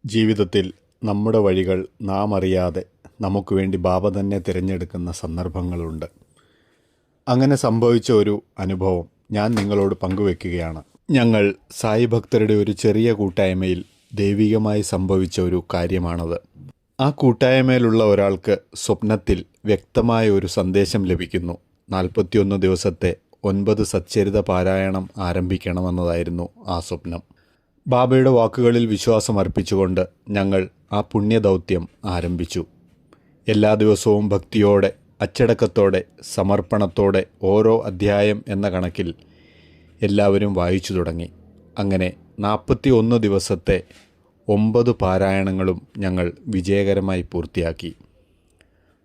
ജീവിതത്തിൽ നമ്മുടെ വഴികൾ നാം അറിയാതെ നമുക്ക് വേണ്ടി ബാബ തന്നെ തിരഞ്ഞെടുക്കുന്ന സന്ദർഭങ്ങളുണ്ട്. അങ്ങനെ സംഭവിച്ച ഒരു അനുഭവം ഞാൻ നിങ്ങളോട് പങ്കുവെക്കുകയാണ്. ഞങ്ങൾ സായി ഭക്തരുടെ ഒരു ചെറിയ കൂട്ടായ്മയിൽ ദൈവികമായി സംഭവിച്ച ഒരു കാര്യമാണത്. ആ കൂട്ടായ്മയിലുള്ള ഒരാൾക്ക് സ്വപ്നത്തിൽ വ്യക്തമായ ഒരു സന്ദേശം ലഭിക്കുന്നു. 41 ദിവസത്തെ 9 സച്ചരിത പാരായണം ആരംഭിക്കണമെന്നതായിരുന്നു ആ സ്വപ്നം. ബാബയുടെ വാക്കുകളിൽ വിശ്വാസം അർപ്പിച്ചുകൊണ്ട് ഞങ്ങൾ ആ പുണ്യദൗത്യം ആരംഭിച്ചു. എല്ലാ ദിവസവും ഭക്തിയോടെ, അച്ചടക്കത്തോടെ, സമർപ്പണത്തോടെ ഓരോ അധ്യായം എന്ന കണക്കിൽ എല്ലാവരും വായിച്ചു തുടങ്ങി. അങ്ങനെ 41 ദിവസത്തെ 9 പാരായണങ്ങളും ഞങ്ങൾ വിജയകരമായി പൂർത്തിയാക്കി.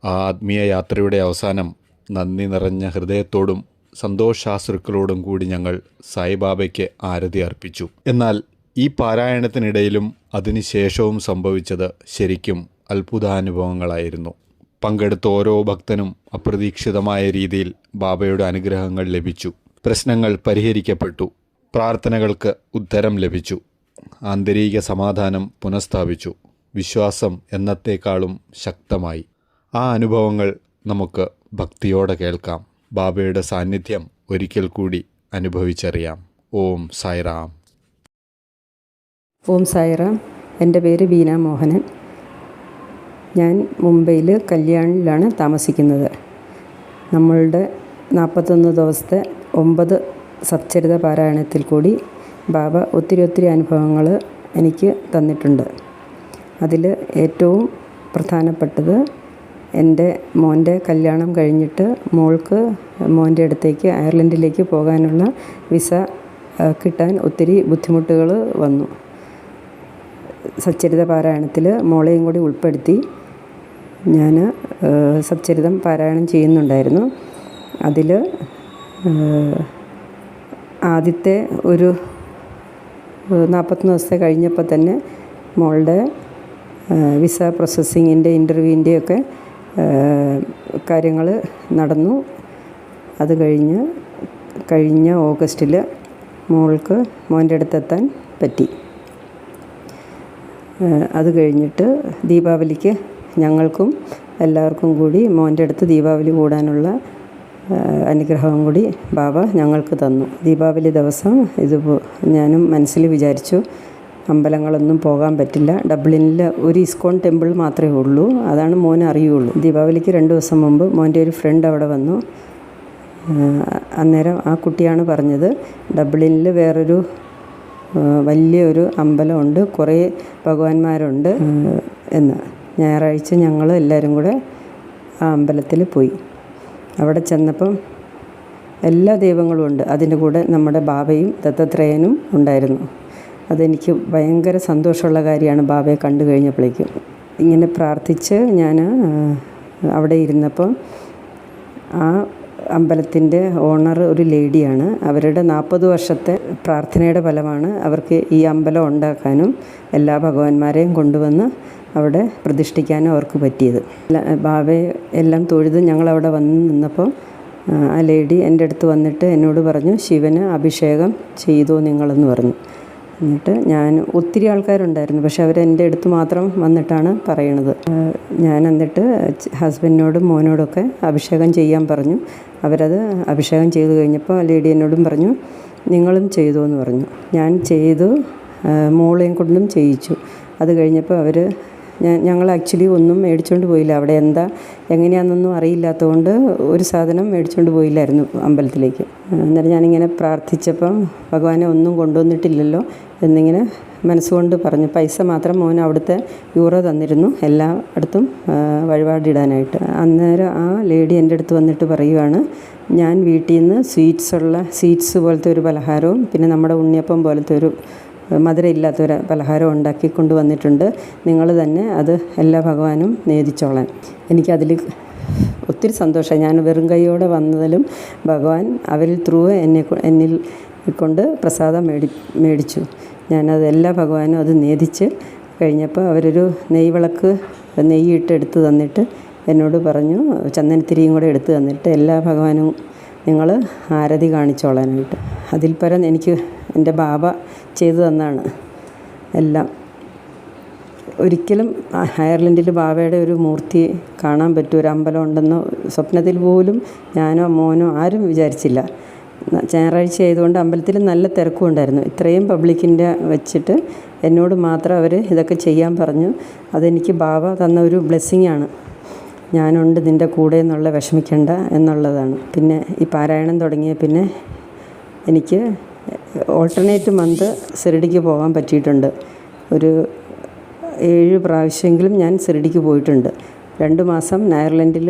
ആ ആത്മീയ യാത്രയുടെ അവസാനം നന്ദി നിറഞ്ഞ ഹൃദയത്തോടും സന്തോഷാശ്രുക്കളോടും കൂടി ഞങ്ങൾ സായിബാബയ്ക്ക് ആരതി അർപ്പിച്ചു. എന്നാൽ ഈ പാരായണത്തിനിടയിലും അതിനുശേഷവും സംഭവിച്ചത് ശരിക്കും അത്ഭുതാനുഭവങ്ങളായിരുന്നു. പങ്കെടുത്ത ഓരോ ഭക്തനും അപ്രതീക്ഷിതമായ രീതിയിൽ ബാബയുടെ അനുഗ്രഹങ്ങൾ ലഭിച്ചു. പ്രശ്നങ്ങൾ പരിഹരിക്കപ്പെട്ടു. പ്രാർത്ഥനകൾക്ക് ഉത്തരം ലഭിച്ചു. ആന്തരിക സമാധാനം പുനഃസ്ഥാപിച്ചു. വിശ്വാസം എന്നത്തേക്കാളും ശക്തമായി. ആ അനുഭവങ്ങൾ നമുക്ക് ഭക്തിയോടെ കേൾക്കാം. ബാബയുടെ സാന്നിധ്യം ഒരിക്കൽ കൂടി അനുഭവിച്ചറിയാം. ഓം സായിറാം. ഓം സായിറാം. എൻ്റെ പേര് ബീന മോഹനൻ. ഞാൻ മുംബൈയിൽ കല്യാണിലാണ് താമസിക്കുന്നത്. നമ്മളുടെ 41 ദിവസത്തെ 9 സച്ചരിത പാരായണത്തിൽ കൂടി ബാബ ഒത്തിരി അനുഭവങ്ങൾ എനിക്ക് തന്നിട്ടുണ്ട്. അതിൽ ഏറ്റവും പ്രധാനപ്പെട്ടത് എൻ്റെ മോൻ്റെ കല്യാണം കഴിഞ്ഞിട്ട് മോൻ്റെ അടുത്തേക്ക് അയർലൻഡിലേക്ക് പോകാനുള്ള വിസ കിട്ടാൻ ഒത്തിരി ബുദ്ധിമുട്ടുകൾ വന്നു. സച്ചരിത പാരായണത്തിൽ മോളെയും കൂടി ഉൾപ്പെടുത്തി ഞാൻ സച്ചരിതം പാരായണം ചെയ്യുന്നുണ്ടായിരുന്നു. അതിൽ ആദ്യത്തെ ഒരു 41 ദിവസത്തെ കഴിഞ്ഞപ്പോൾ തന്നെ മോളുടെ വിസ പ്രോസസ്സിങ്ങിൻ്റെ ഇൻ്റർവ്യൂവിൻ്റെയൊക്കെ കാര്യങ്ങൾ നടന്നു. അത് കഴിഞ്ഞ ഓഗസ്റ്റിൽ മോൾക്ക് മോൻ്റെ അടുത്തെത്താൻ പറ്റി. അത് കഴിഞ്ഞിട്ട് ദീപാവലിക്ക് ഞങ്ങൾക്കും എല്ലാവർക്കും കൂടി മോൻ്റെ അടുത്ത് ദീപാവലി കൂടാനുള്ള അനുഗ്രഹം കൂടി ബാബ ഞങ്ങൾക്ക് തന്നു. ദീപാവലി ദിവസം ഞാനും മനസ്സിൽ വിചാരിച്ചു, അമ്പലങ്ങളൊന്നും പോകാൻ പറ്റില്ല. ഡബ്ലിനിൽ ഒരു ഇസ്കോൺ ടെമ്പിൾ മാത്രമേ ഉള്ളൂ, അതാണ് മോനെ അറിയുള്ളൂ. ദീപാവലിക്ക് 2 ദിവസം മുമ്പ് മോൻ്റെ ഒരു ഫ്രണ്ട് അവിടെ വന്നു. അന്നേരം ആ കുട്ടിയാണ് പറഞ്ഞത്, ഡബ്ലിനിൽ വേറൊരു വലിയൊരു അമ്പലമുണ്ട്, കുറേ ഭഗവാന്മാരുണ്ട് എന്ന്. ഞായറാഴ്ച ഞങ്ങൾ എല്ലാവരും കൂടെ ആ അമ്പലത്തിൽ പോയി. അവിടെ ചെന്നപ്പം എല്ലാ ദൈവങ്ങളും ഉണ്ട്. അതിൻ്റെ കൂടെ നമ്മുടെ ബാബയും ദത്താത്രേയനും ഉണ്ടായിരുന്നു. അതെനിക്ക് ഭയങ്കര സന്തോഷമുള്ള കാര്യമാണ് ബാബയെ കണ്ടു കഴിഞ്ഞപ്പോഴേക്കും. ഇങ്ങനെ പ്രാർത്ഥിച്ച് ഞാൻ അവിടെ ഇരുന്നപ്പം ആ അമ്പലത്തിൻ്റെ ഓണർ ഒരു ലേഡിയാണ്. അവരുടെ 40 വർഷത്തെ പ്രാർത്ഥനയുടെ ഫലമാണ് അവർക്ക് ഈ അമ്പലം ഉണ്ടാക്കാനും എല്ലാ ഭഗവാന്മാരെയും കൊണ്ടുവന്ന് അവിടെ പ്രതിഷ്ഠിക്കാനും അവർക്ക് പറ്റിയത്. ബാബയെ എല്ലാം തൊഴുത് ഞങ്ങളവിടെ വന്ന് നിന്നപ്പോൾ ആ ലേഡി എൻ്റെ അടുത്ത് വന്നിട്ട് എന്നോട് പറഞ്ഞു, ശിവന് അഭിഷേകം ചെയ്തോ നിങ്ങളെന്ന് പറഞ്ഞു. എന്നിട്ട് ഒത്തിരി ആൾക്കാരുണ്ടായിരുന്നു, പക്ഷെ അവരെൻ്റെ അടുത്ത് മാത്രം വന്നിട്ടാണ് പറയണത്. ഞാൻ എന്നിട്ട് ഹസ്ബൻഡിനോടും മോനോടൊക്കെ അഭിഷേകം ചെയ്യാൻ പറഞ്ഞു. അവരത് അഭിഷേകം ചെയ്ത് കഴിഞ്ഞപ്പോൾ ആ ലേഡി എന്നോടും പറഞ്ഞു, നിങ്ങളും ചെയ്തോ എന്ന് പറഞ്ഞു. ഞാൻ ചെയ്തു, മോളെയും കൊണ്ടും ചെയ്യിച്ചു. അത് കഴിഞ്ഞപ്പോൾ ഞങ്ങൾ ആക്ച്വലി ഒന്നും മേടിച്ചുകൊണ്ട് പോയില്ല. അവിടെ എങ്ങനെയാണെന്നൊന്നും അറിയില്ലാത്തതുകൊണ്ട് ഒരു സാധനം മേടിച്ചുകൊണ്ട് പോയില്ലായിരുന്നു അമ്പലത്തിലേക്ക്. അന്നേരം ഞാനിങ്ങനെ പ്രാർത്ഥിച്ചപ്പം ഭഗവാനെ ഒന്നും കൊണ്ടുവന്നിട്ടില്ലല്ലോ എന്നിങ്ങനെ മനസ്സുകൊണ്ട് പറഞ്ഞു. പൈസ മാത്രം മോൻ അവിടുത്തെ യൂറോ തന്നിരുന്നു എല്ലായിടത്തും വഴിപാടിടാനായിട്ട്. അന്നേരം ആ ലേഡി എൻ്റെ അടുത്ത് വന്നിട്ട് പറയുവാണ്, ഞാൻ വീട്ടിൽ നിന്ന് സ്വീറ്റ്സ് പോലത്തെ ഒരു പലഹാരവും പിന്നെ നമ്മുടെ ഉണ്ണിയപ്പം പോലത്തെ ഒരു മധുരമില്ലാത്തൊരു പലഹാരം ഉണ്ടാക്കി കൊണ്ടുവന്നിട്ടുണ്ട്. നിങ്ങൾ തന്നെ അത് എല്ലാ ഭഗവാനും നേദിച്ചോളാൻ. എനിക്കതിൽ ഒത്തിരി സന്തോഷമായി. ഞാൻ വെറും കൈയോടെ വന്നതിലും ഭഗവാൻ അവരിൽ എന്നിൽ കൊണ്ട് പ്രസാദം മേടിച്ചു. ഞാനത് എല്ലാ ഭഗവാനും അത് നേദിച്ച് കഴിഞ്ഞപ്പോൾ അവരൊരു നെയ്യിട്ട് എടുത്ത് തന്നിട്ട് എന്നോട് പറഞ്ഞു, ചന്ദനത്തിരിയും കൂടെ എടുത്ത് തന്നിട്ട് എല്ലാ ഭഗവാനും നിങ്ങൾ ആരതി കാണിച്ചോളാനായിട്ട്. അതിൽ പരം എനിക്ക് എൻ്റെ ബാബ ചെയ്തു തന്നാണ് എല്ലാം. ഒരിക്കലും അയർലൻഡിൽ ബാവയുടെ ഒരു മൂർത്തി കാണാൻ പറ്റും, ഒരു അമ്പലം ഉണ്ടെന്ന് സ്വപ്നത്തിൽ പോലും ഞാനോ മോനോ ആരും വിചാരിച്ചില്ല. ഞായറാഴ്ച ആയതുകൊണ്ട് അമ്പലത്തിൽ നല്ല തിരക്കും ഉണ്ടായിരുന്നു. ഇത്രയും പബ്ലിക്കിൻ്റെ വെച്ചിട്ട് എന്നോട് മാത്രം അവർ ഇതൊക്കെ ചെയ്യാൻ പറഞ്ഞു. അതെനിക്ക് ബാവ തന്ന ഒരു ബ്ലെസ്സിങ്ങാണ്. ഞാനുണ്ട് നിൻ്റെ കൂടെ എന്നുള്ള, വിഷമിക്കണ്ട എന്നുള്ളതാണ്. പിന്നെ ഈ പാരായണം തുടങ്ങിയ പിന്നെ എനിക്ക് ഓൾട്ടർനേറ്റ് മന്ത് സിറിഡിക്ക് പോകാൻ പറ്റിയിട്ടുണ്ട്. ഒരു 7 പ്രാവശ്യമെങ്കിലും ഞാൻ സിറിഡിക്ക് പോയിട്ടുണ്ട്. 2 മാസം അയർലൻഡിൽ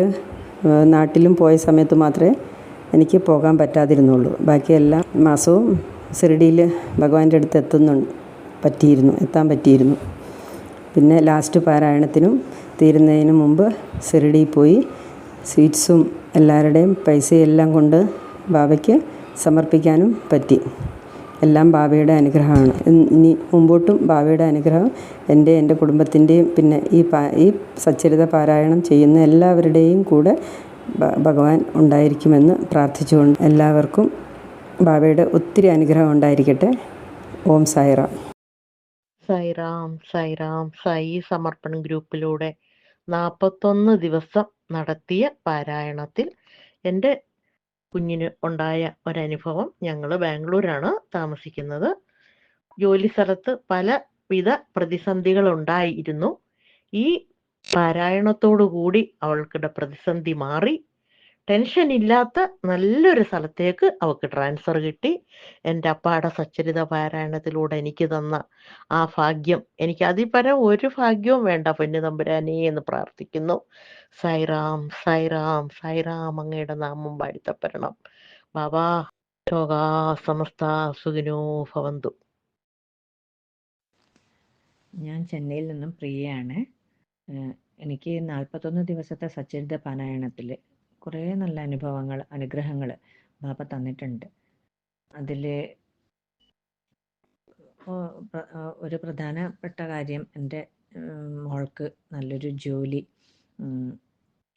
നാട്ടിലും പോയ സമയത്ത് മാത്രമേ എനിക്ക് പോകാൻ പറ്റാതിരുന്നുള്ളൂ. ബാക്കി എല്ലാ മാസവും സിറിഡിയിൽ ഭഗവാന്റെ അടുത്ത് എത്താൻ പറ്റിയിരുന്നു. പിന്നെ ലാസ്റ്റ് പാരായണത്തിനും തീരുന്നതിന് മുമ്പ് സിറിഡിയിൽ പോയി സ്വീറ്റ്സും എല്ലാവരുടെയും പൈസയും എല്ലാം കൊണ്ട് ബാബയ്ക്ക് സമർപ്പിക്കാനും പറ്റി. എല്ലാം ബാബയുടെ അനുഗ്രഹമാണ്. ഇനി മുമ്പോട്ടും ബാബയുടെ അനുഗ്രഹം എൻ്റെ കുടുംബത്തിൻ്റെയും പിന്നെ ഈ സച്ചരിത പാരായണം ചെയ്യുന്ന എല്ലാവരുടെയും കൂടെ ഭഗവാൻ ഉണ്ടായിരിക്കുമെന്ന് പ്രാർത്ഥിച്ചുകൊണ്ട് എല്ലാവർക്കും ബാബയുടെ ഒത്തിരി അനുഗ്രഹം ഉണ്ടായിരിക്കട്ടെ. ഓം സായിറാം. സൈറാം സൈറാം. സായി സമർപ്പൺ ഗ്രൂപ്പിലൂടെ 41 ദിവസം നടത്തിയ പാരായണത്തിൽ എൻ്റെ കുഞ്ഞിന് ഉണ്ടായ ഒരനുഭവം. ഞങ്ങൾ ബാംഗ്ലൂരാണ് താമസിക്കുന്നത്. ജോലി സ്ഥലത്ത് പലവിധ പ്രതിസന്ധികൾ ഉണ്ടായിരുന്നു. ഈ പാരായണത്തോടു കൂടി അവൾക്കുടെ പ്രതിസന്ധി മാറി. ടെൻഷൻ ഇല്ലാത്ത നല്ലൊരു സ്ഥലത്തേക്ക് അവൾക്ക് ട്രാൻസ്ഫർ കിട്ടി. എൻ്റെ അപ്പാടെ സച്ചരിത പാരായണത്തിലൂടെ എനിക്ക് തന്ന ആ ഭാഗ്യം, എനിക്ക് അതിപരം ഒരു ഭാഗ്യവും വേണ്ട പൊന്നു തമ്പുരാനേ എന്ന് പ്രാർത്ഥിക്കുന്നു. സൈറാം സൈറാം സൈറാം. അങ്ങയുടെ നാമം വാഴ്ത്തപ്പെടണം ബാബാ. ലോകാ സമസ്ത സുഖിനോ ഭവന്തു. ഞാൻ ചെന്നൈയിൽ നിന്നും പ്രിയയാണ്. എനിക്ക് 41 ദിവസത്തെ സച്ചരിത പാരായണത്തിൽ കുറേ നല്ല അനുഗ്രഹങ്ങൾ ബാബ തന്നിട്ടുണ്ട്. അതിൽ ഒരു പ്രധാനപ്പെട്ട കാര്യം എൻ്റെ മോൾക്ക് നല്ലൊരു ജോലി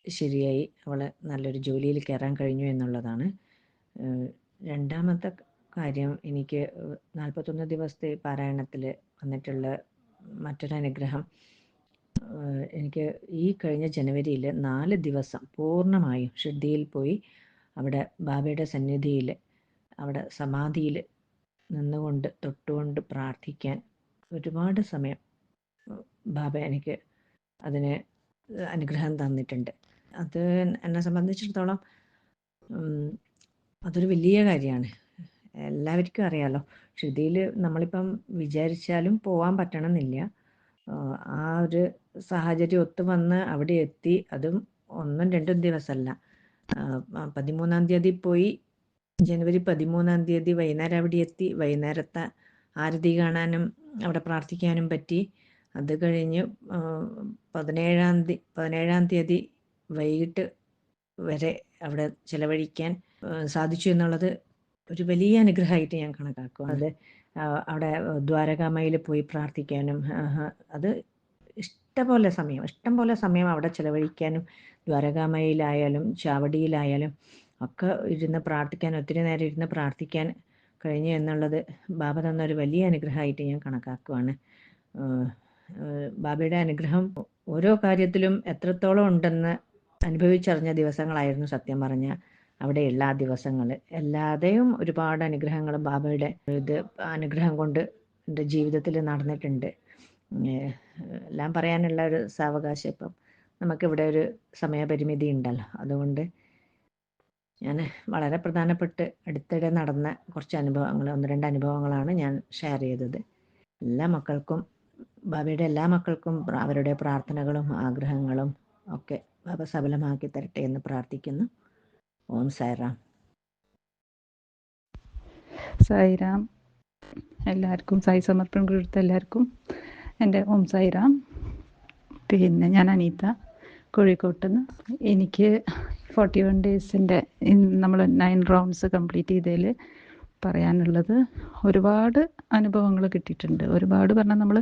ശരിയായി, അവളെ നല്ലൊരു ജോലിയിൽ കയറാൻ കഴിഞ്ഞു എന്നുള്ളതാണ്. രണ്ടാമത്തെ കാര്യം, എനിക്ക് 41 ദിവസത്തെ പാരായണത്തിൽ വന്നിട്ടുള്ള മറ്റൊരനുഗ്രഹം, എനിക്ക് ഈ കഴിഞ്ഞ ജനുവരിയിൽ 4 ദിവസം പൂർണ്ണമായും ഷിർഡിയിൽ പോയി അവിടെ ബാബയുടെ സന്നിധിയിൽ, അവിടെ സമാധിയിൽ നിന്നുകൊണ്ട് തൊട്ടുകൊണ്ട് പ്രാർത്ഥിക്കാൻ ഒരുപാട് സമയം ബാബ എനിക്ക് അതിന് അനുഗ്രഹം തന്നിട്ടുണ്ട്. അത് എന്നെ സംബന്ധിച്ചിടത്തോളം അതൊരു വലിയ കാര്യമാണ്. എല്ലാവർക്കും അറിയാലോ, ഷിർഡിയിൽ നമ്മളിപ്പം വിചാരിച്ചാലും പോകാൻ പറ്റണമെന്നില്ല. ആ ഒരു സാഹചര്യം ഒത്തു വന്ന് അവിടെ എത്തി. അതും 1-2 ദിവസമല്ല, 13-ാം തീയതി പോയി, ജനുവരി 13-ാം തീയതി വൈകുന്നേരം അവിടെ എത്തി. വൈകുന്നേരത്തെ ആരതി അവിടെ പ്രാർത്ഥിക്കാനും പറ്റി. അത് കഴിഞ്ഞ് 17-ാം തീയതി വൈകിട്ട് വരെ അവിടെ ചിലവഴിക്കാൻ സാധിച്ചു എന്നുള്ളത് ഒരു വലിയ അനുഗ്രഹമായിട്ട് ഞാൻ കണക്കാക്കും. അത് അവിടെ ദ്വാരകാമയിൽ പോയി പ്രാർത്ഥിക്കാനും, അത് ഇഷ്ടംപോലെ സമയം അവിടെ ചിലവഴിക്കാനും, ദ്വാരകാമയിലായാലും ചാവടിയിലായാലും ഒക്കെ ഒത്തിരി നേരം ഇരുന്ന് പ്രാർത്ഥിക്കാൻ കഴിഞ്ഞു എന്നുള്ളത് ബാബ തന്നൊരു വലിയ അനുഗ്രഹമായിട്ട് ഞാൻ കണക്കാക്കുവാണ്. ബാബയുടെ അനുഗ്രഹം ഓരോ കാര്യത്തിലും എത്രത്തോളം ഉണ്ടെന്ന് അനുഭവിച്ചറിഞ്ഞ ദിവസങ്ങളായിരുന്നു സത്യം പറഞ്ഞ അവിടെയുള്ള ആ ദിവസങ്ങൾ. എല്ലാതെയും ഒരുപാട് അനുഗ്രഹങ്ങൾ ബാബയുടെ അനുഗ്രഹം കൊണ്ട് എൻ്റെ ജീവിതത്തിൽ നടന്നിട്ടുണ്ട്. എല്ലാം പറയാനുള്ള ഒരു സാവകാശം ഇപ്പം നമുക്കിവിടെ ഒരു സമയപരിമിതി ഉണ്ടല്ലോ. അതുകൊണ്ട് ഞാൻ വളരെ പ്രധാനപ്പെട്ട് അടുത്തിടെ നടന്ന കുറച്ച് അനുഭവങ്ങൾ, 1-2 അനുഭവങ്ങളാണ് ഞാൻ ഷെയർ ചെയ്തത്. എല്ലാ മക്കൾക്കും, ബാബയുടെ എല്ലാ മക്കൾക്കും അവരുടെ പ്രാർത്ഥനകളും ആഗ്രഹങ്ങളും ഒക്കെ ബാബ സഫലമാക്കി തരട്ടെ എന്ന് പ്രാർത്ഥിക്കുന്നു. ഓം സായിറാം. സായിറാം. എല്ലാവർക്കും, സായി സമർപ്പൺ കൊടുത്ത എല്ലാവർക്കും എൻ്റെ ഓം സായിറാം. പിന്നെ ഞാൻ അനീത, കോഴിക്കോട്ടുനിന്ന്. എനിക്ക് 41 ഡേയ്സിൻ്റെ നമ്മൾ 9 റൗണ്ട്സ് കംപ്ലീറ്റ് ചെയ്തതിൽ പറയാനുള്ളത്, ഒരുപാട് അനുഭവങ്ങൾ കിട്ടിയിട്ടുണ്ട്. ഒരുപാട് പറഞ്ഞാൽ നമ്മൾ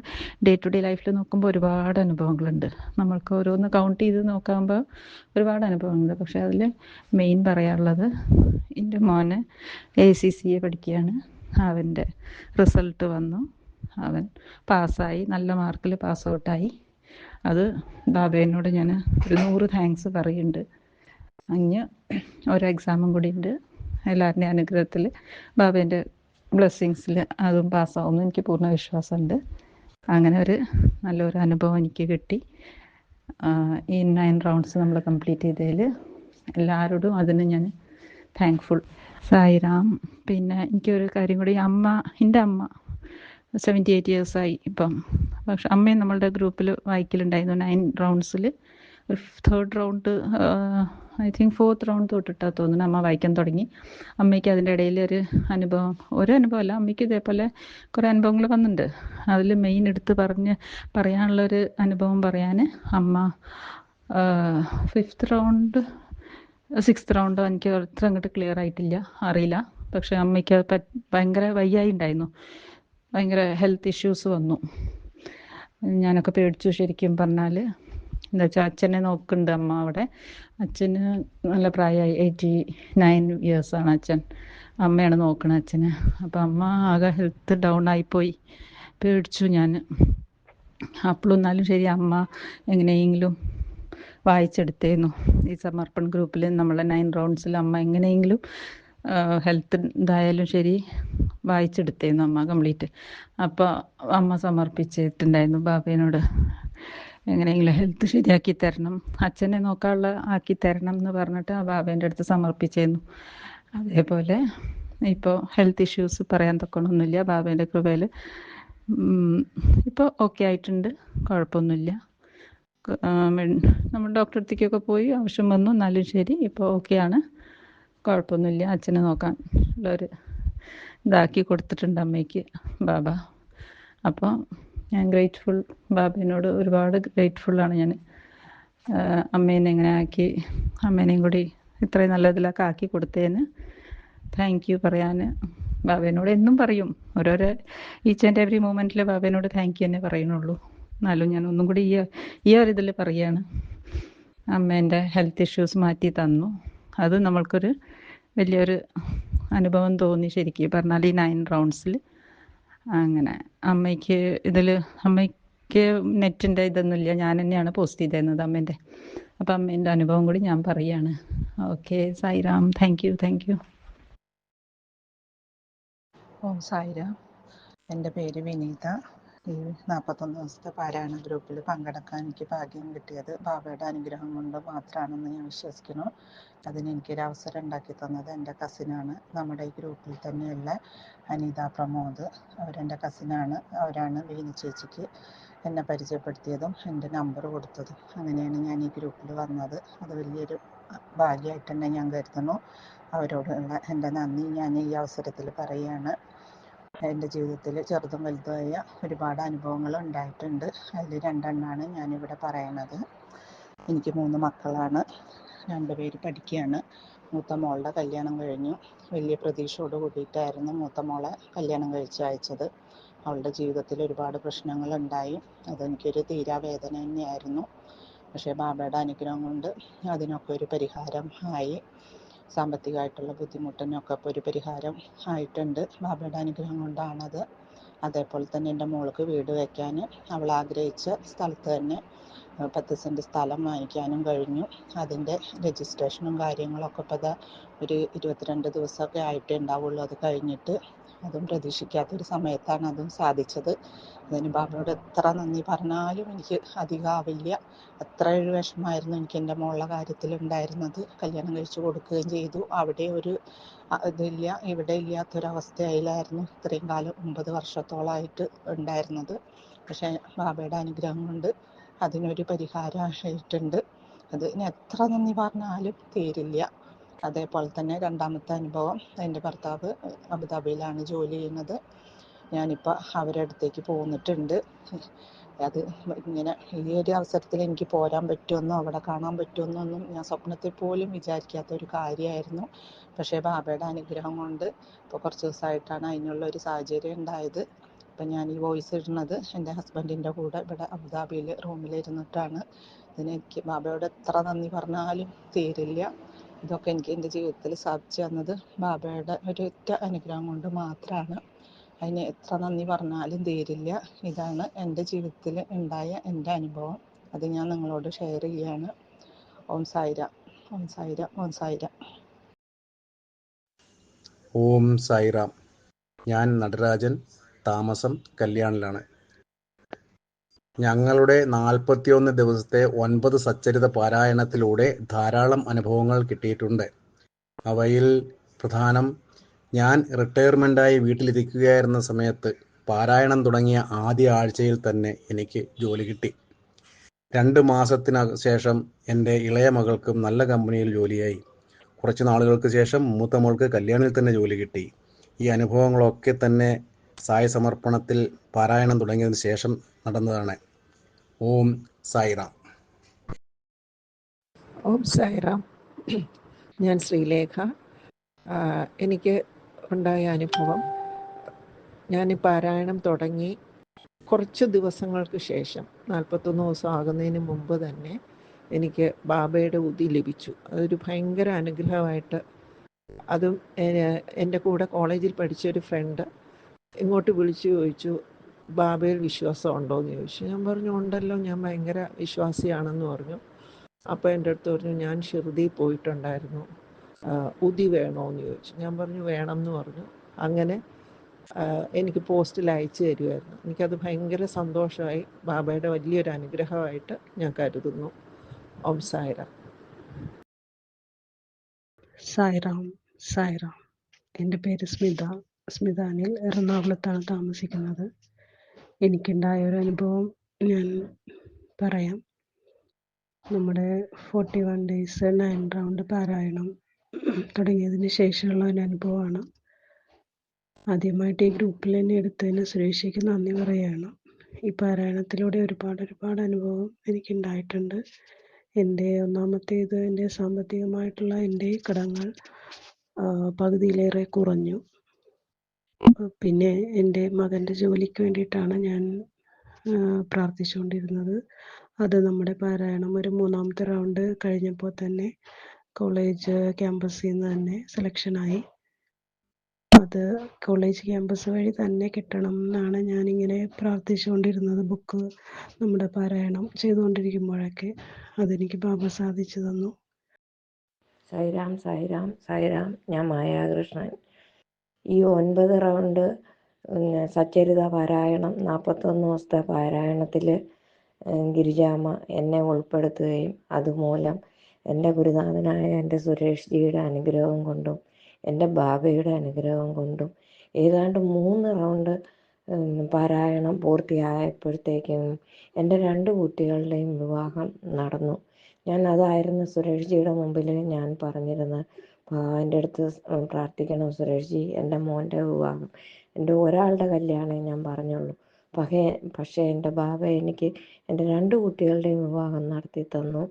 ഡേ ടു ഡേ ലൈഫിൽ നോക്കുമ്പോൾ ഒരുപാട് അനുഭവങ്ങളുണ്ട്. നമ്മൾക്ക് ഓരോന്ന് കൗണ്ട് ചെയ്ത് നോക്കുമ്പോൾ ഒരുപാട് അനുഭവങ്ങളുണ്ട്. പക്ഷേ അതിൽ മെയിൻ പറയാനുള്ളത്, എൻ്റെ മോന് ACCA പഠിക്കുകയാണ്. അവൻ്റെ റിസൾട്ട് വന്നു. അവൻ പാസ്സായി, നല്ല മാർക്കിൽ പാസ് ഔട്ടായി. അത് ബാബേനോട് ഞാൻ ഒരു 100 താങ്ക്സ് പറയുന്നുണ്ട്. അഞ്ഞ് ഒരു എക്സാമും കൂടി ഉണ്ട്. എല്ലാവരുടെയും അനുഗ്രഹത്തിൽ ബാബേൻ്റെ ബ്ലെസ്സിങ്സിൽ അതും പാസ്സാവുമെന്ന് എനിക്ക് പൂർണ്ണ വിശ്വാസമുണ്ട്. അങ്ങനെ ഒരു നല്ലൊരു അനുഭവം എനിക്ക് കിട്ടി. ഈ 9 റൗണ്ട്സ് നമ്മൾ കംപ്ലീറ്റ് ചെയ്തതിൽ എല്ലാവരോടും അതിന് ഞാൻ താങ്ക്ഫുൾ. സായിറാം. പിന്നെ എനിക്കൊരു കാര്യം കൂടി, എൻ്റെ അമ്മ 78 ഇയേഴ്സായി ഇപ്പം. പക്ഷെ അമ്മയും നമ്മളുടെ ഗ്രൂപ്പിൽ വായിക്കലുണ്ടായിരുന്നു. 9 റൗണ്ട്സിൽ ഒരു 3rd round, I think 4th round തൊട്ടിട്ടാ തോന്നുന്നു അമ്മ വായിക്കാൻ തുടങ്ങി. അമ്മയ്ക്ക് അതിൻ്റെ ഇടയിൽ ഒരു അനുഭവമല്ല, അമ്മയ്ക്ക് ഇതേപോലെ കുറേ അനുഭവങ്ങൾ വന്നിട്ടുണ്ട്. അതിൽ മെയിൻ എടുത്ത് പറയാനുള്ളൊരു അനുഭവം പറയാൻ, അമ്മ 5th റൗണ്ട് 6th റൗണ്ട് എനിക്ക് അത്ര അങ്ങോട്ട് ക്ലിയർ ആയിട്ടില്ല, അറിയില്ല. പക്ഷേ അമ്മയ്ക്ക് ഭയങ്കര വയ്യായി ഉണ്ടായിരുന്നു, ഭയങ്കര ഹെൽത്ത് ഇഷ്യൂസ് വന്നു. ഞാനൊക്കെ പേടിച്ചു ശരിക്കും പറഞ്ഞാൽ. എന്താ വെച്ചാൽ അച്ഛനെ നോക്കുന്നുണ്ട് അമ്മ അവിടെ. അച്ഛന് നല്ല പ്രായമായി, 89 ഇയേഴ്സാണ് അച്ഛൻ. അമ്മയാണ് നോക്കണത് അച്ഛന്. അപ്പം അമ്മ ആകെ ഹെൽത്ത് ഡൗൺ ആയിപ്പോയി, പേടിച്ചു ഞാൻ. അപ്പോഴും എന്നാലും ശരി അമ്മ എങ്ങനെയെങ്കിലും വായിച്ചെടുത്തേന്നു. ഈ സമർപ്പൺ ഗ്രൂപ്പിൽ നമ്മളെ 9 റൗണ്ട്സിൽ അമ്മ എങ്ങനെയെങ്കിലും ഹെൽത്ത് ഇതായാലും ശരി വായിച്ചെടുത്തേന്നു അമ്മ കംപ്ലീറ്റ്. അപ്പോൾ അമ്മ സമർപ്പിച്ചിട്ടുണ്ടായിരുന്നു ബാബേനോട്, എങ്ങനെയെങ്കിലും ഹെൽത്ത് ശരിയാക്കി തരണം, അച്ഛനെ നോക്കാനുള്ള ആക്കി തരണം എന്ന് പറഞ്ഞിട്ട് ആ ബാബേൻ്റെ അടുത്ത് സമർപ്പിച്ചിരുന്നു. അതേപോലെ ഇപ്പോൾ ഹെൽത്ത് ഇഷ്യൂസ് പറയാൻ തക്കണമൊന്നുമില്ല, ബാബേൻ്റെ കൃപയിൽ ഇപ്പോൾ ഓക്കെ ആയിട്ടുണ്ട്, കുഴപ്പമൊന്നുമില്ല. നമ്മൾ ഡോക്ടറെ അടുത്തേക്കൊക്കെ പോയി ആവശ്യം വന്നു, എന്നാലും ശരി ഇപ്പോൾ ഓക്കെയാണ്, കുഴപ്പമൊന്നുമില്ല. അച്ഛനെ നോക്കാൻ ഉള്ളൊരു ഇതാക്കി കൊടുത്തിട്ടുണ്ട് അമ്മയ്ക്ക് ബാബ. അപ്പോൾ ഞാൻ ഗ്രേറ്റ്ഫുൾ, ബാബേനോട് ഒരുപാട് ഗ്രേറ്റ്ഫുള്ളാണ് ഞാൻ. അമ്മേനെ ഇങ്ങനെ ആക്കി, അമ്മേനെയും കൂടി ഇത്രയും നല്ലതിലൊക്കെ ആക്കി കൊടുത്തതിന് താങ്ക് യു പറയാൻ ബാബേനോട് എന്നും പറയും. ഓരോരോ ഈച്ച് ആൻഡ് എവറി മൂമെൻറ്റിൽ ബാബേനോട് താങ്ക് യു തന്നെ പറയുന്നുള്ളൂ. എന്നാലും ഞാൻ ഒന്നും കൂടി ഈ ഒരു ഇതിൽ പറയുകയാണ്, അമ്മേൻ്റെ ഹെൽത്ത് ഇഷ്യൂസ് മാറ്റി തന്നു. അത് നമ്മൾക്കൊരു വലിയൊരു അനുഭവം തോന്നി ശരിക്കും പറഞ്ഞാൽ ഈ 9 റൗണ്ട്സിൽ. അങ്ങനെ അമ്മയ്ക്ക് നെറ്റിൻ്റെ ഇതൊന്നുമില്ല, ഞാൻ തന്നെയാണ് പോസ്റ്റ് ചെയ്തിരുന്നത് അമ്മേൻ്റെ. അപ്പം അമ്മേൻ്റെ അനുഭവം കൂടി ഞാൻ പറയുകയാണ്. Okay, Sairam. Thank you. Om Sairam. എൻ്റെ പേര് വിനീത. ഈ 41 ദിവസത്തെ പാരായണ ഗ്രൂപ്പിൽ പങ്കെടുക്കാൻ എനിക്ക് ഭാഗ്യം കിട്ടിയത് ബാബയുടെ അനുഗ്രഹം കൊണ്ട് മാത്രമാണെന്ന് ഞാൻ വിശ്വസിക്കുന്നു. അതിന് എനിക്കൊരു അവസരം ഉണ്ടാക്കി തന്നത് എൻ്റെ കസിനാണ്. നമ്മുടെ ഈ ഗ്രൂപ്പിൽ തന്നെയുള്ള അനിത പ്രമോദ്, അവരെൻ്റെ കസിനാണ്. അവരാണ് വീണ ചേച്ചിക്ക് എന്നെ പരിചയപ്പെടുത്തിയതും എൻ്റെ നമ്പർ കൊടുത്തതും. അങ്ങനെയാണ് ഞാൻ ഈ ഗ്രൂപ്പിൽ വന്നത്. അത് വലിയൊരു ഭാഗ്യമായിട്ട് തന്നെ ഞാൻ കരുതുന്നു. അവരോടുള്ള എൻ്റെ നന്ദി ഞാൻ ഈ അവസരത്തിൽ പറയുകയാണ്. എൻ്റെ ജീവിതത്തിൽ ചെറുതും വലുതുമായ ഒരുപാട് അനുഭവങ്ങൾ ഉണ്ടായിട്ടുണ്ട്. അതിൽ 2 എണ്ണമാണ് ഞാനിവിടെ പറയണത്. എനിക്ക് 3 മക്കളാണ്, 2 പേര് പഠിക്കുകയാണ്. മൂത്ത മോളുടെ കല്യാണം കഴിഞ്ഞു. വലിയ പ്രതീക്ഷയോട് കൂടിയിട്ടായിരുന്നു മൂത്ത മോളെ കല്യാണം കഴിച്ച് അയച്ചത്. അവളുടെ ജീവിതത്തിൽ ഒരുപാട് പ്രശ്നങ്ങളുണ്ടായി. അതെനിക്കൊരു തീരാവേദന തന്നെയായിരുന്നു. പക്ഷേ ബാബയുടെ അനുഗ്രഹം കൊണ്ട് അതിനൊക്കെ ഒരു പരിഹാരം ആയി. സാമ്പത്തികമായിട്ടുള്ള ബുദ്ധിമുട്ടിനൊക്കെ ഇപ്പോൾ ഒരു പരിഹാരം ആയിട്ടുണ്ട്. ബാബയുടെ അനുഗ്രഹം കൊണ്ടാണത്. അതേപോലെ തന്നെ എൻ്റെ മോൾക്ക് വീട് വയ്ക്കാൻ അവൾ ആഗ്രഹിച്ച സ്ഥലത്ത് തന്നെ 10 സെൻറ്റ് സ്ഥലം വാങ്ങിക്കാനും കഴിഞ്ഞു. അതിൻ്റെ രജിസ്ട്രേഷനും കാര്യങ്ങളൊക്കെ ഇപ്പോൾ ഒരു 22 ദിവസമൊക്കെ ആയിട്ടേ ഉണ്ടാവുള്ളൂ. അത് കഴിഞ്ഞിട്ട് അതും പ്രതീക്ഷിക്കാത്തൊരു സമയത്താണ് അതും സാധിച്ചത്. അതിന് ബാബയോട് എത്ര നന്ദി പറഞ്ഞാലും എനിക്ക് അധികമാവില്ല. അത്ര ഒരു വിഷമമായിരുന്നു എനിക്ക് എൻ്റെ മോളുടെ കാര്യത്തിൽ ഉണ്ടായിരുന്നത്. കല്യാണം കഴിച്ച് കൊടുക്കുകയും ചെയ്തു. അവിടെ ഒരു ഇതില്ല, ഇവിടെ ഇല്ലാത്തൊരവസ്ഥയിലായിരുന്നു ഇത്രയും കാലം 9 വർഷത്തോളമായിട്ട് ഉണ്ടായിരുന്നത്. പക്ഷേ ബാബയുടെ അനുഗ്രഹം കൊണ്ട് അതിനൊരു പരിഹാരമായിട്ടുണ്ട്. അതിന് എത്ര നന്ദി പറഞ്ഞാലും തീരില്ല. അതേപോലെ തന്നെ രണ്ടാമത്തെ അനുഭവം, എൻ്റെ ഭർത്താവ് അബുദാബിയിലാണ് ജോലി ചെയ്യുന്നത്. ഞാനിപ്പോൾ അവരുടെ അടുത്തേക്ക് പോന്നിട്ടുണ്ട്. അത് ഇങ്ങനെ ഈ ഒരു അവസരത്തിൽ എനിക്ക് പോരാൻ പറ്റുമെന്നോ അവിടെ കാണാൻ പറ്റുമെന്നൊന്നും ഞാൻ സ്വപ്നത്തിൽ പോലും വിചാരിക്കാത്തൊരു കാര്യമായിരുന്നു. പക്ഷേ ബാബയുടെ അനുഗ്രഹം കൊണ്ട് ഇപ്പോൾ കുറച്ച് ദിവസമായിട്ടാണ് അതിനുള്ളൊരു സാഹചര്യം ഉണ്ടായത്. അപ്പം ഞാൻ ഈ വോയിസ് ഇടുന്നത് എൻ്റെ ഹസ്ബൻഡിൻ്റെ കൂടെ ഇവിടെ അബുദാബിയിൽ റൂമിലിരുന്നിട്ടാണ്. ഇതിനെനിക്ക് ബാബയോട് എത്ര നന്ദി പറഞ്ഞാലും തീരില്ല. ഇതൊക്കെ എനിക്ക് എൻ്റെ ജീവിതത്തിൽ സാധിച്ചു തന്നത് ബാബയുടെ ഒരൊറ്റ അനുഗ്രഹം കൊണ്ട് മാത്രമാണ്. അതിന് എത്ര നന്ദി പറഞ്ഞാലും തീരില്ല. ഇതാണ് എൻ്റെ ജീവിതത്തിൽ ഉണ്ടായ എൻ്റെ അനുഭവം. അത് ഞാൻ നിങ്ങളോട് ഷെയർ ചെയ്യാണ്. ഓം സായിരാം, ഓം സായിരാം, ഓം സായിരാം. ഓം സായിറാം. ഞാൻ നടരാജൻ, താമസം കല്യാണിലാണ്. ഞങ്ങളുടെ 41 ദിവസത്തെ 9 സച്ചരിത പാരായണത്തിലൂടെ ധാരാളം അനുഭവങ്ങൾ കിട്ടിയിട്ടുണ്ട്. അവയിൽ പ്രധാനം, ഞാൻ റിട്ടയർമെൻ്റായി വീട്ടിലിരിക്കുകയായിരുന്ന സമയത്ത് പാരായണം തുടങ്ങിയ ആദ്യ ആഴ്ചയിൽ തന്നെ എനിക്ക് ജോലി കിട്ടി. 2 മാസത്തിന് ശേഷം എൻ്റെ ഇളയ മകൾക്കും നല്ല കമ്പനിയിൽ ജോലിയായി. കുറച്ച് നാളുകൾക്ക് ശേഷം മൂത്ത മോൾക്ക് കല്യാണിൽ തന്നെ ജോലി കിട്ടി. ഈ അനുഭവങ്ങളൊക്കെ തന്നെ സായി സമർപ്പണത്തിൽ പാരായണം തുടങ്ങിയതിന് ശേഷം നടന്നതാണ്. ഓം സായിറാം. ഓം സായിറാം. ഞാൻ ശ്രീലേഖ. എനിക്ക് ഉണ്ടായ അനുഭവം, ഞാൻ പാരായണം തുടങ്ങി കുറച്ച് ദിവസങ്ങൾക്ക് ശേഷം 41 ദിവസം ആകുന്നതിന് മുമ്പ് തന്നെ എനിക്ക് ബാബയുടെ ഉതി ലഭിച്ചു. അതൊരു ഭയങ്കര അനുഗ്രഹമായിട്ട്. അതും എൻ്റെ കൂടെ കോളേജിൽ പഠിച്ചൊരു ഫ്രണ്ട് ഇങ്ങോട്ട് വിളിച്ചു ചോദിച്ചു, ബാബയിൽ വിശ്വാസം ഉണ്ടോ എന്ന് ചോദിച്ചു. ഞാൻ പറഞ്ഞു ഉണ്ടല്ലോ, ഞാൻ ഭയങ്കര വിശ്വാസിയാണെന്ന് പറഞ്ഞു. അപ്പോൾ എൻ്റെ അടുത്ത് പറഞ്ഞു, ഞാൻ ഷിർദിയിൽ പോയിട്ടുണ്ടായിരുന്നു, ഉതി വേണോ എന്ന് ചോദിച്ചു. ഞാൻ പറഞ്ഞു വേണം എന്ന് പറഞ്ഞു. അങ്ങനെ എനിക്ക് പോസ്റ്റിൽ അയച്ചു തരുമായിരുന്നു. എനിക്കത് ഭയങ്കര സന്തോഷമായി. ബാബയുടെ വലിയൊരു അനുഗ്രഹമായിട്ട് ഞാൻ കരുതുന്നു. ഓം സായിറാം. സായിറാം, സായിറാം. എൻ്റെ പേര് സ്മിത അനിൽ. എറണാകുളത്താണ് താമസിക്കുന്നത്. എനിക്കുണ്ടായ ഒരു അനുഭവം ഞാൻ പറയാം. നമ്മുടെ 41 ഡേയ്സ് 9 റൗണ്ട് പാരായണം തുടങ്ങിയതിന് ശേഷമുള്ള ഒരു അനുഭവമാണ്. ആദ്യമായിട്ട് ഈ ഗ്രൂപ്പിൽ എന്നെ എടുത്തതിന് സുരേഷിക്ക് നന്ദി പറയുകയാണ്. ഈ പാരായണത്തിലൂടെ ഒരുപാട് അനുഭവം എനിക്കുണ്ടായിട്ടുണ്ട്. എൻ്റെ ഒന്നാമത്തേത്, എൻ്റെ സാമ്പത്തികമായിട്ടുള്ള എൻ്റെ കടങ്ങൾ പകുതിയിലേറെ കുറഞ്ഞു. പിന്നെ എൻ്റെ മകൻ്റെ ജോലിക്ക് വേണ്ടിയിട്ടാണ് ഞാൻ പ്രാർത്ഥിച്ചുകൊണ്ടിരുന്നത്. അത് നമ്മുടെ പാരായണം ഒരു 3ാമത്തെ റൗണ്ട് കഴിഞ്ഞപ്പോൾ തന്നെ കോളേജ് ക്യാമ്പസിൽ നിന്ന് തന്നെ സെലക്ഷനായി. അത് കോളേജ് ക്യാമ്പസ് വഴി തന്നെ കിട്ടണം എന്നാണ് ഞാനിങ്ങനെ പ്രാർത്ഥിച്ചുകൊണ്ടിരുന്നത്. ബുക്ക് നമ്മുടെ പാരായണം ചെയ്തുകൊണ്ടിരിക്കുമ്പോഴൊക്കെ അതെനിക്ക് ബാബ സാധിച്ചു തന്നു. സായിറാം, സായിറാം, സായിറാം. ഞാൻ മായാകൃഷ്ണൻ. ഈ 9 റൗണ്ട് സച്ചരിത പാരായണം 41 ദിവസത്തെ പാരായണത്തിൽ ഗിരിജാമ്മ എന്നെ ഉൾപ്പെടുത്തുകയും അതുമൂലം എൻ്റെ ഗുരുനാഥനായ എൻ്റെ സുരേഷ് ജിയുടെ അനുഗ്രഹം കൊണ്ടും എൻ്റെ ബാബയുടെ അനുഗ്രഹം കൊണ്ടും ഏതാണ്ട് 3 റൗണ്ട് പാരായണം പൂർത്തിയായപ്പോഴത്തേക്കും എൻ്റെ 2 കുട്ടികളുടെയും വിവാഹം നടന്നു. ഞാൻ അതായിരുന്നു സുരേഷ് ജിയുടെ മുമ്പിൽ ഞാൻ പറഞ്ഞിരുന്നത്, ഭഗവാന്റെ അടുത്ത് പ്രാർത്ഥിക്കണം സുരേഷ് ജി, എൻ്റെ മോൻ്റെ വിവാഹം, എൻ്റെ ഒരാളുടെ കല്യാണമേ ഞാൻ പറഞ്ഞുള്ളൂ. പക്ഷേ എൻ്റെ ബാബ എനിക്ക് എൻ്റെ 2 കുട്ടികളുടെയും വിവാഹം നടത്തി തന്നു,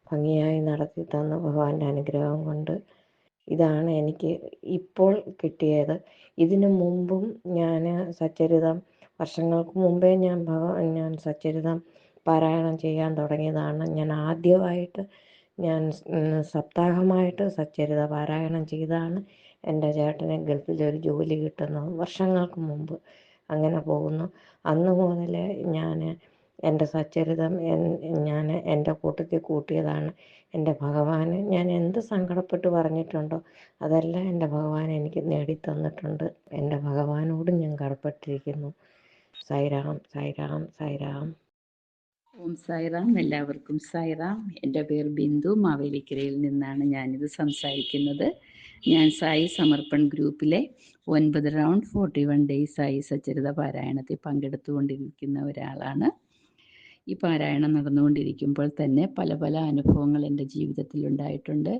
ഭംഗിയായി നടത്തി തന്നു ഭഗവാന്റെ അനുഗ്രഹം കൊണ്ട്. ഇതാണ് എനിക്ക് ഇപ്പോൾ കിട്ടിയത്. ഇതിനു മുമ്പും ഞാൻ സച്ചരിതം, വർഷങ്ങൾക്ക് മുമ്പേ ഞാൻ സച്ചരിതം പാരായണം ചെയ്യാൻ തുടങ്ങിയതാണ്. ഞാൻ ആദ്യമായിട്ട് സപ്താഹമായിട്ട് സച്ചരിത പാരായണം ചെയ്താണ് എൻ്റെ ചേട്ടന് ഗൾഫിലൊരു ജോലി കിട്ടുന്നത്. വർഷങ്ങൾക്ക് മുമ്പ് അങ്ങനെ പോകുന്നു. അന്ന് മുതൽ ഞാൻ എൻ്റെ സച്ചരിതം ഞാൻ എൻ്റെ കൂട്ടത്തിൽ കൂട്ടിയതാണ്. എൻ്റെ ഭഗവാന് ഞാൻ എന്ത് സങ്കടപ്പെട്ട് പറഞ്ഞിട്ടുണ്ടോ അതെല്ലാം എൻ്റെ ഭഗവാൻ എനിക്ക് നേടിത്തന്നിട്ടുണ്ട്. എൻ്റെ ഭഗവാനോടും ഞാൻ കടപ്പെട്ടിരിക്കുന്നു. സായിറാം, സായിറാം, സായിറാം. ഓം സായിറാം. എല്ലാവർക്കും സായിറാം. എൻ്റെ പേര് ബിന്ദു. മാവേലിക്കരയിൽ നിന്നാണ് ഞാനിത് സംസാരിക്കുന്നത്. ഞാൻ സായി സമർപ്പൺ ഗ്രൂപ്പിലെ 9 റൗണ്ട് 41 ഡേയ്സ് സായി സച്ചരിത പാരായണത്തിൽ പങ്കെടുത്തുകൊണ്ടിരിക്കുന്ന ഒരാളാണ്. ഈ പാരായണം നടന്നുകൊണ്ടിരിക്കുമ്പോൾ തന്നെ പല പല അനുഭവങ്ങൾ എൻ്റെ ജീവിതത്തിൽ ഉണ്ടായിട്ടുണ്ട്.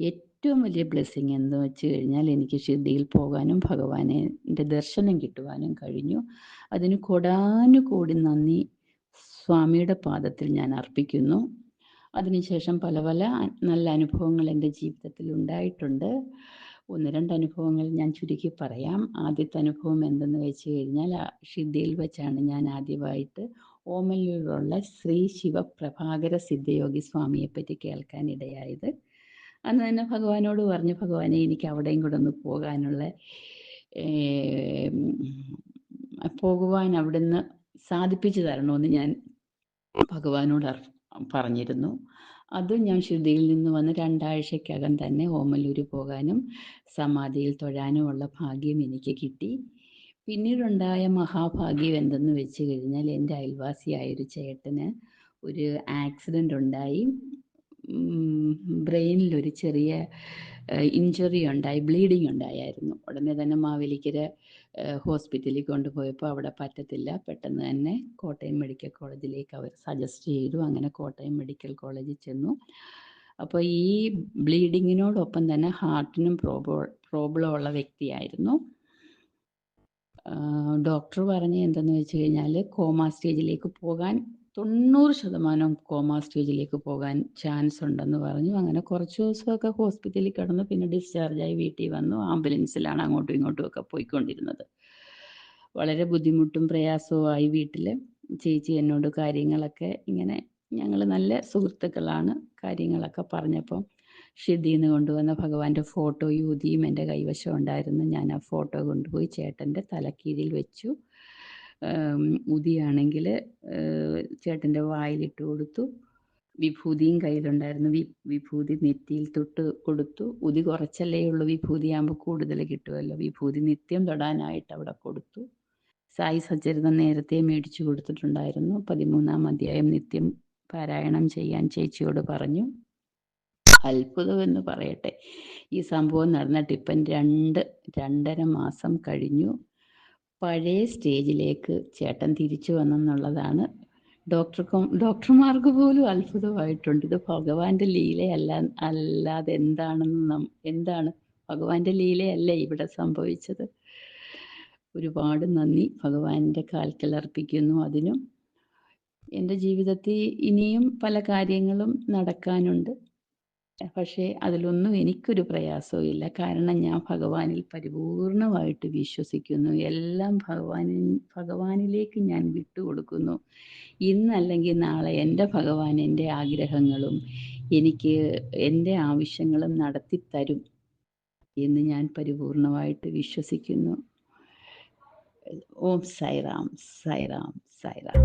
ഏറ്റവും വലിയ ബ്ലെസ്സിങ് എന്ന് വെച്ച് കഴിഞ്ഞാൽ എനിക്ക് ഷിർദിയിൽ പോകാനും ഭഗവാന്റെ ദർശനം കിട്ടുവാനും കഴിഞ്ഞു. അതിന് കോടാനുകോടി നന്ദി സ്വാമിയുടെ പാദത്തിൽ ഞാൻ അർപ്പിക്കുന്നു. അതിനുശേഷം പല പല നല്ല അനുഭവങ്ങൾ എൻ്റെ ജീവിതത്തിൽ ഉണ്ടായിട്ടുണ്ട്. 1-2 അനുഭവങ്ങൾ ഞാൻ ചുരുക്കി പറയാം. ആദ്യത്തെ അനുഭവം എന്തെന്ന് വെച്ച് കഴിഞ്ഞാൽ, ഷിർദിയിൽ വെച്ചാണ് ഞാൻ ആദ്യമായിട്ട് ഓമല്ലൂരിലുള്ള ശ്രീ ശിവപ്രഭാകര സിദ്ധയോഗി സ്വാമിയെപ്പറ്റി കേൾക്കാനിടയായത്. അന്ന് തന്നെ ഭഗവാനോട് പറഞ്ഞു, ഭഗവാനെ എനിക്ക് അവിടെയും കൂടെ ഒന്ന് പോകാനുള്ള പോകുവാൻ അവിടുന്ന് സാധിപ്പിച്ചു തരണമെന്ന് ഞാൻ ഭഗവാനോട് പറഞ്ഞിരുന്നു. അത് ഞാൻ ശുദ്ധിയിൽ നിന്ന് വന്ന് 2 ആഴ്ചയ്ക്കകം തന്നെ ഓമല്ലൂർ പോകാനും സമാധിയിൽ തൊഴാനുമുള്ള ഭാഗ്യം എനിക്ക് കിട്ടി. പിന്നീടുണ്ടായ മഹാഭാഗ്യം എന്തെന്ന് വെച്ച് കഴിഞ്ഞാൽ, എൻ്റെ അയൽവാസിയായൊരു ചേട്ടന് ഒരു ആക്സിഡൻ്റ് ഉണ്ടായി. ബ്രെയിനിലൊരു ചെറിയ ഇഞ്ചുറി ഉണ്ടായി, ബ്ലീഡിങ് ഉണ്ടായായിരുന്നു. ഉടനെ തന്നെ മാവേലിക്കര ഹോസ്പിറ്റലിൽ കൊണ്ടുപോയപ്പോൾ അവിടെ പറ്റത്തില്ല, പെട്ടെന്ന് തന്നെ കോട്ടയം മെഡിക്കൽ കോളേജിലേക്ക് അവർ സജസ്റ്റ് ചെയ്തു. അങ്ങനെ കോട്ടയം മെഡിക്കൽ കോളേജിൽ ചെന്നു. അപ്പോൾ ഈ ബ്ലീഡിങ്ങിനോടൊപ്പം തന്നെ ഹാർട്ടിനും പ്രോബ്ലം ഉള്ള വ്യക്തിയായിരുന്നു. ഡോക്ടർ പറഞ്ഞ് എന്തെന്ന് വെച്ച് കഴിഞ്ഞാൽ, കോമ സ്റ്റേജിലേക്ക് പോകാൻ 90% കോമ സ്റ്റേജിലേക്ക് പോകാൻ ചാൻസ് ഉണ്ടെന്ന് പറഞ്ഞു. അങ്ങനെ കുറച്ച് ദിവസമൊക്കെ ഹോസ്പിറ്റലിൽ കിടന്നു. പിന്നെ ഡിസ്ചാർജായി വീട്ടിൽ വന്നു. ആംബുലൻസിലാണ് അങ്ങോട്ടും ഇങ്ങോട്ടും ഒക്കെ പോയിക്കൊണ്ടിരുന്നത്. വളരെ ബുദ്ധിമുട്ടും പ്രയാസവുമായി വീട്ടിൽ. ചേച്ചി എന്നോട് കാര്യങ്ങളൊക്കെ ഇങ്ങനെ, ഞങ്ങൾ നല്ല സുഹൃത്തുക്കളാണ്, കാര്യങ്ങളൊക്കെ പറഞ്ഞപ്പം ഷിദ്ദിയിൽ നിന്ന് കൊണ്ടുവന്ന ഭഗവാന്റെ ഫോട്ടോ യൂതിയും എൻ്റെ കൈവശം ഉണ്ടായിരുന്നു. ഞാൻ ആ ഫോട്ടോ കൊണ്ടുപോയി ചേട്ടൻ്റെ തലക്കീഴിൽ വെച്ചു. ഉതിയാണെങ്കിൽ ചേട്ടൻ്റെ വായിലിട്ട് കൊടുത്തു. വിഭൂതിയും കയ്യിലുണ്ടായിരുന്നു. വിഭൂതി നെറ്റിയിൽ തൊട്ട് കൊടുത്തു. ഉതി കുറച്ചല്ലേ ഉള്ളൂ, വിഭൂതി ആകുമ്പോൾ കൂടുതൽ കിട്ടുമല്ലോ. വിഭൂതി നിത്യം തൊടാനായിട്ട് അവിടെ കൊടുത്തു. സായി സച്ചരിതം നേരത്തെ മേടിച്ചു കൊടുത്തിട്ടുണ്ടായിരുന്നു. 13-ാം അധ്യായം നിത്യം പാരായണം ചെയ്യാൻ ചേച്ചിയോട് പറഞ്ഞു. അത്ഭുതമെന്ന് പറയട്ടെ, ഈ സംഭവം നടന്നിട്ട് ഇപ്പം 2-2.5 മാസം കഴിഞ്ഞു. പഴയ സ്റ്റേജിലേക്ക് ചേട്ടൻ തിരിച്ചു വന്നെന്നുള്ളതാണ് ഡോക്ടർമാർക്ക് പോലും അത്ഭുതമായിട്ടുണ്ട്. ഇത് ഭഗവാന്റെ അല്ലാതെ എന്താണ് ഭഗവാന്റെ ലീലയല്ലേ ഇവിടെ സംഭവിച്ചത്. ഒരുപാട് നന്ദി ഭഗവാന്റെ കാൽക്കൽ അർപ്പിക്കുന്നു. അതിനും എൻ്റെ ജീവിതത്തിൽ ഇനിയും പല കാര്യങ്ങളും നടക്കാനുണ്ട്. പക്ഷേ അതിലൊന്നും എനിക്കൊരു പ്രയാസവും ഇല്ല. കാരണം ഞാൻ ഭഗവാനിൽ പരിപൂർണമായിട്ട് വിശ്വസിക്കുന്നു. എല്ലാം ഭഗവാനിലേക്ക് ഞാൻ വിട്ടുകൊടുക്കുന്നു. ഇന്നല്ലെങ്കിൽ നാളെ എൻ്റെ ഭഗവാൻ എൻ്റെ ആഗ്രഹങ്ങളും എനിക്ക് എൻ്റെ ആവശ്യങ്ങളും നടത്തിത്തരും എന്ന് ഞാൻ പരിപൂർണമായിട്ട് വിശ്വസിക്കുന്നു. ഓം സായിറാം, സായിറാം, സായിറാം.